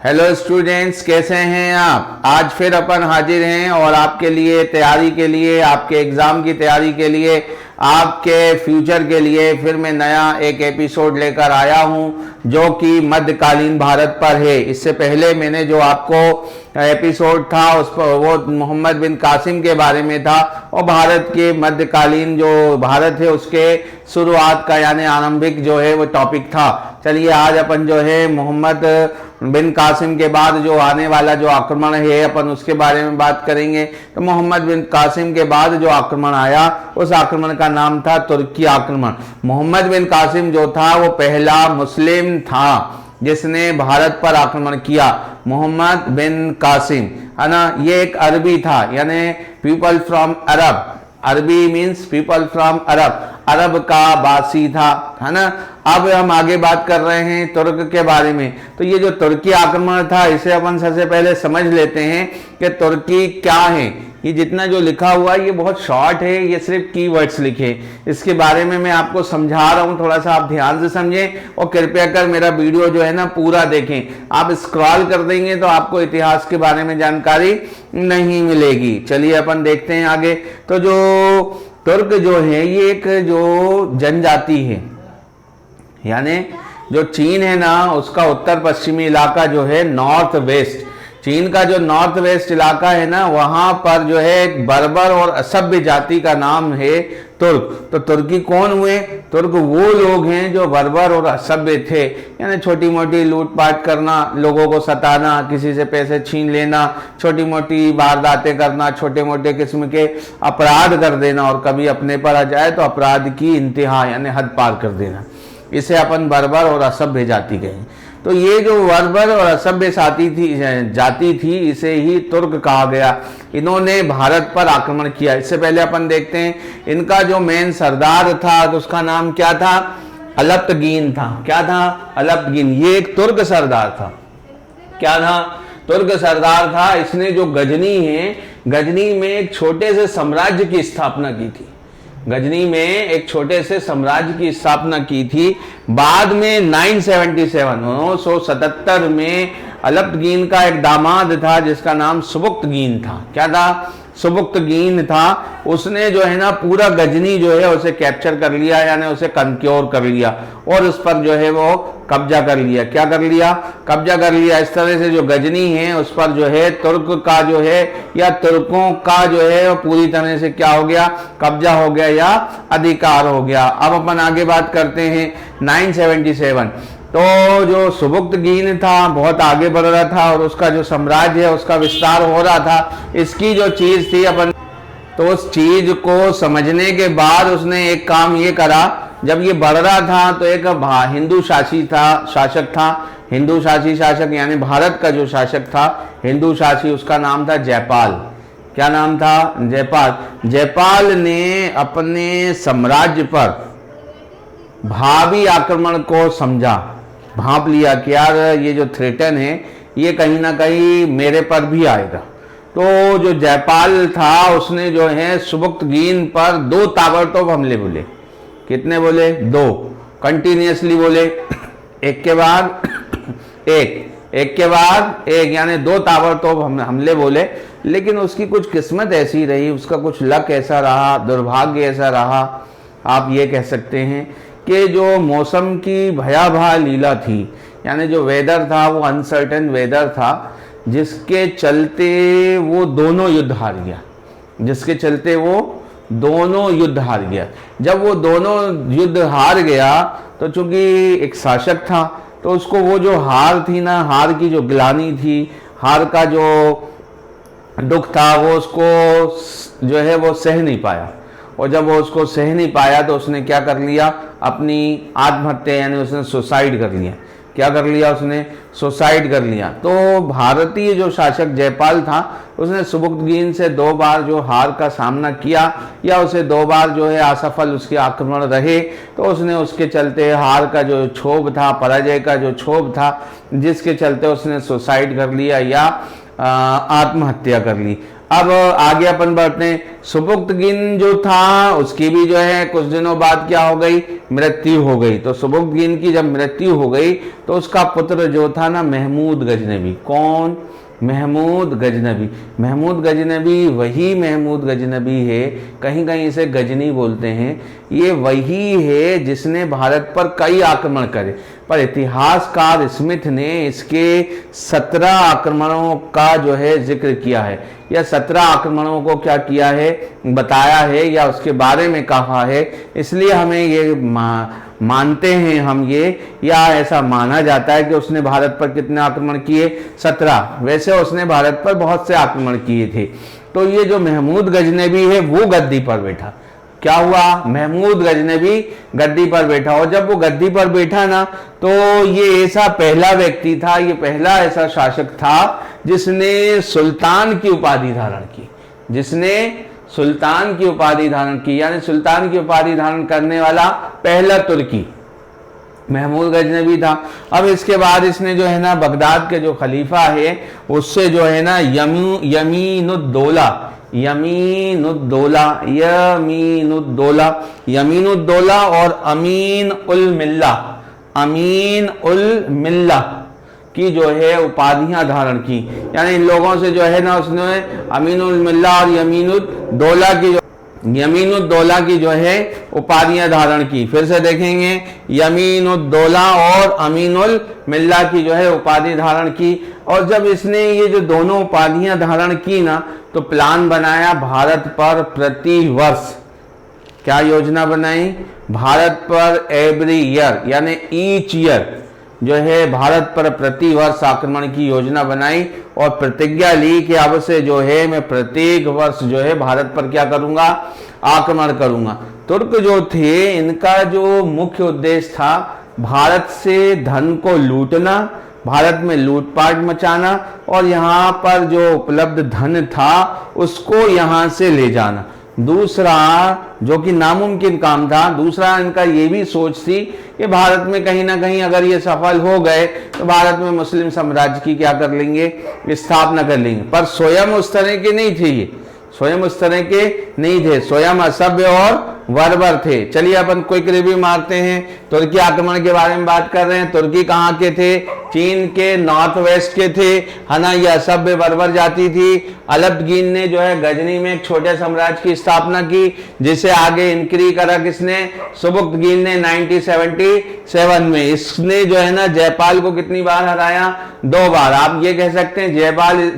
Hello students, कैसे हैं आप। आज फिर अपन हाजिर हैं और आपके लिए तैयारी के लिए, आपके एग्ज़ाम की तैयारी के लिए, आपके फ्यूचर के लिए फिर मैं नया एक एपिसोड लेकर आया हूं जो कि मध्यकालीन भारत पर है। इससे पहले मैंने जो आपको एपिसोड था उस पर वो मोहम्मद बिन कासिम के बारे में था और भारत के मध्यकालीन जो भारत है उसके शुरुआत का यानी आरंभिक जो है वो टॉपिक था। चलिए आज अपन जो है मोहम्मद बिन कासिम के बाद जो आने वाला जो आक्रमण है अपन उसके बारे में बात करेंगे। तो मोहम्मद बिन कासिम के बाद जो आक्रमण आया उस आक्रमण का नाम था तुर्की आक्रमण। मोहम्मद बिन कासिम जो था वो पहला मुस्लिम था जिसने भारत पर आक्रमण किया। मोहम्मद बिन कासिम है ना, ये एक अरबी था यानी पीपल फ्रॉम अरब। अरबी मीन्स पीपल फ्रॉम अरब, अरब का बासी था, है ना। अब हम आगे बात कर रहे हैं तुर्क के बारे में। तो ये जो तुर्की आक्रमण था इसे अपन सबसे पहले समझ लेते हैं कि तुर्की क्या है। ये जितना जो लिखा हुआ है ये बहुत शॉर्ट है, ये सिर्फ कीवर्ड्स लिखे। इसके बारे में मैं आपको समझा रहा हूँ, थोड़ा सा आप ध्यान से समझें और कृपया कर मेरा वीडियो जो है ना पूरा देखें। आप स्क्रॉल कर देंगे तो आपको इतिहास के बारे में जानकारी नहीं मिलेगी। चलिए अपन देखते हैं आगे। तो जो तुर्क जो है ये एक जो जनजाति है, यानी जो चीन है ना उसका उत्तर पश्चिमी इलाका जो है नॉर्थ वेस्ट, चीन का जो नॉर्थ वेस्ट इलाका है ना वहां पर जो है एक बर्बर और असभ्य जाति का नाम है तुर्क। तो तुर्की कौन हुए? तुर्क वो लोग हैं जो बर्बर और असभ्य थे, यानी छोटी मोटी लूटपाट करना, लोगों को सताना, किसी से पैसे छीन लेना, छोटी मोटी वारदातें करना, छोटे मोटे किस्म के अपराध कर देना और कभी अपने पर आ जाए तो अपराध की इंतहा यानी हद पार कर देना। इसे अपन बर्बर और असभ्य जाति कहें। तो ये जो बर्बर और असभ्य जाति थी इसे ही तुर्क कहा गया। इन्होंने भारत पर आक्रमण किया। इससे पहले अपन देखते हैं इनका जो मेन सरदार था तो उसका नाम क्या था? अलप्तगीन था। क्या था? अलप्तगीन। ये एक तुर्क सरदार था। क्या था? तुर्क सरदार था। इसने जो गजनी है, गजनी में एक छोटे से साम्राज्य की स्थापना की थी। गजनी में एक छोटे से साम्राज्य की स्थापना की थी। बाद में 977 में अलप्तगीन का एक दामाद था जिसका नाम सुबुक्तगीन था। क्या था? सुबुक्तगीन था। उसने जो है ना पूरा गजनी जो है उसे कैप्चर कर लिया, यानी उसे कंक्योर कर लिया और उस पर जो है वो कब्जा कर लिया। क्या कर लिया? कब्जा कर लिया। इस तरह से जो गजनी है उस पर जो है तुर्क का जो है या तुर्कों का जो है वो पूरी तरह से क्या हो गया? कब्जा हो गया या अधिकार हो गया। अब अपन आगे बात करते हैं 977। तो जो सुबुक्तगीन था बहुत आगे बढ़ रहा था और उसका जो साम्राज्य है उसका विस्तार हो रहा था। इसकी जो चीज थी अपन, तो उस चीज को समझने के बाद उसने एक काम ये करा। जब ये बढ़ रहा था तो एक हिंदू शासक था। हिंदू शासक यानी भारत का जो शासक था हिंदू शासी, उसका नाम था जयपाल। क्या नाम था? जयपाल। जयपाल ने अपने साम्राज्य पर भावी आक्रमण को समझा, भांप लिया कि यार ये जो थ्रेटन है ये कहीं ना कहीं मेरे पर भी आएगा। तो जो जयपाल था उसने जो है सुबुक्तगीन पर 2 ताबड़तोब हमले बोले। कितने बोले? 2 कंटिन्यूअसली बोले, एक के बाद एक के बाद एक, यानी 2 ताबड़तोब हमले बोले। लेकिन उसकी कुछ किस्मत ऐसी रही, उसका कुछ लक ऐसा रहा, दुर्भाग्य ऐसा रहा, आप ये कह सकते हैं कि जो मौसम की भयावह लीला थी, यानी जो वेदर था वो अनसर्टेन वेदर था, जिसके चलते वो दोनों युद्ध हार गया। जब वो दोनों युद्ध हार गया तो चूंकि एक शासक था तो उसको वो जो हार थी ना, हार की जो गिलानी थी, हार का जो दुख था वो उसको जो है वो सह नहीं पाया। और जब वो उसको सह नहीं पाया तो उसने क्या कर लिया? अपनी आत्महत्या यानी उसने सुसाइड कर लिया। क्या कर लिया? उसने सुसाइड कर लिया। तो भारतीय जो शासक जयपाल था उसने सुबुक्तगीन से 2 बार जो हार का सामना किया या उसे 2 बार जो है असफल उसके आक्रमण रहे, तो उसने उसके चलते हार का जो क्षोभ था, पराजय का जो क्षोभ था, जिसके चलते उसने सुसाइड कर लिया या आत्महत्या कर ली। अब आगे अपन बढ़ते हैं। सुबुक्तगिन जो था उसकी भी जो है कुछ दिनों बाद क्या हो गई, मृत्यु हो गई। तो सुबुक्तगिन की जब मृत्यु हो गई तो उसका पुत्र जो था ना महमूद गजनवी, कौन, महमूद गजनवी। महमूद गजनवी वही महमूद गजनवी है, कहीं कहीं इसे गजनी बोलते हैं, ये वही है जिसने भारत पर कई आक्रमण करे। पर इतिहासकार स्मिथ ने इसके 17 आक्रमणों का जो है जिक्र किया है, या 17 आक्रमणों को क्या किया है, बताया है, या उसके बारे में कहा है। इसलिए हमें ये मानते हैं हम ये, या ऐसा माना जाता है कि उसने भारत पर कितने आक्रमण किए, 17। वैसे उसने भारत पर बहुत से आक्रमण किए थे। तो ये जो महमूद गजनवी है वो गद्दी पर बैठा। क्या हुआ, महमूद गजनवी गद्दी पर बैठा, और जब वो गद्दी पर बैठा ना तो ये ऐसा पहला व्यक्ति था, ये पहला ऐसा शासक था जिसने सुल्तान की उपाधि धारण की, जिसने सुल्तान की उपाधि धारण की, यानी सुल्तान की उपाधि धारण करने वाला पहला तुर्की महमूद गजनवी था। अब इसके बाद इसने जो है ना बगदाद के जो खलीफा है उससे जो है ना यमीनुद्दौला और अमीन उल मिल्ला की जो है उपाधियां धारण की। यानी इन लोगों से जो है ना उसने अमीन उल मिल्ला और यमीनुद्दौला की जो है उपाधियां धारण की। फिर से देखेंगे, यमीनुद्दौला और अमीनुल मिल्ला की जो है उपाधि धारण की। और जब इसने ये जो दोनों उपाधियां धारण की ना तो प्लान बनाया भारत पर प्रतिवर्ष, क्या योजना बनाई, भारत पर एवरी ईयर यानी ईच ईयर जो है भारत पर प्रतिवर्ष आक्रमण की योजना बनाई, और प्रतिज्ञा ली कि अब से जो है मैं प्रत्येक वर्ष जो है भारत पर क्या करूंगा, आक्रमण करूंगा। तुर्क जो थे इनका जो मुख्य उद्देश्य था भारत से धन को लूटना, भारत में लूटपाट मचाना, और यहाँ पर जो उपलब्ध धन था उसको यहाँ से ले जाना। दूसरा जो कि नामुमकिन काम था, दूसरा इनका ये भी सोच थी कि भारत में कहीं ना कहीं अगर ये सफल हो गए तो भारत में मुस्लिम साम्राज्य की क्या कर लेंगे, स्थापना कर लेंगे। पर स्वयं उस तरह के नहीं थे, ये स्वयं उस तरह के नहीं थे, स्वयं असभ्य और बर्बर थे। चलिए अपन क्विक रिव्यू मारते हैं। तुर्की आक्रमण के बारे में बात कर रहे हैं। तुर्की कहाँ के थे, चीन के नॉर्थ वेस्ट के थे, है ना। यह असभ्य बर्बर जाति थी। अलब्दगीन ने जो है गजनी में एक छोटे साम्राज्य की स्थापना की, जिसे आगे इंक्री करा किसने, सुबुक्तगीन ने 1977 में। इसने जो है ना जयपाल को कितनी बार हराया, 2 बार। आप ये कह सकते हैं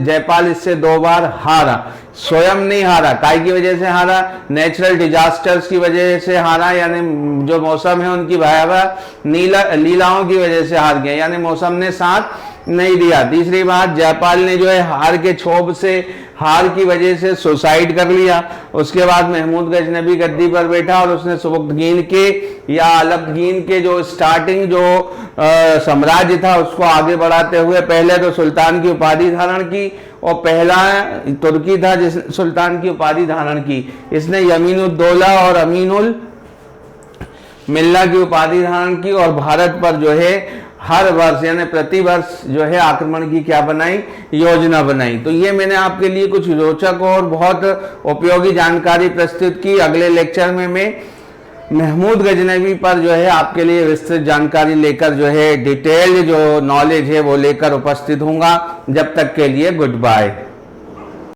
जयपाल इससे 2 बार हारा, स्वयं नहीं हारा। काय की वजह से हारा, नेचुरल डिजास्टर्स की वजह से हारा, यानी जो मौसम है उनकी भयावह लीलाओं की वजह से हार गया, यानी मौसम ने साथ नहीं दिया। तीसरी बात, जयपाल ने जो है हार के क्षोभ से, हार की वजह से सुसाइड कर लिया। उसके बाद महमूद गजनवी गद्दी पर बैठा और उसने सुबुक्तगीन के या अलब्दगीन के जो स्टार्टिंग जो साम्राज्य था उसको आगे बढ़ाते हुए पहले तो सुल्तान की उपाधि धारण की, और पहला तुर्की था जिसने सुल्तान की उपाधि धारण की। इसने यमीनुद्दौला और अमीनुल मिल्ला की उपाधि धारण की, और भारत पर जो है हर वर्ष यानी प्रति वर्ष जो है आक्रमण की क्या बनाई, योजना बनाई। तो ये मैंने आपके लिए कुछ रोचक और बहुत उपयोगी जानकारी प्रस्तुत की। अगले लेक्चर में मैं महमूद गजनवी पर जो है आपके लिए विस्तृत जानकारी लेकर जो है डिटेल्ड जो नॉलेज है वो लेकर उपस्थित हूंगा। जब तक के लिए गुड बाय।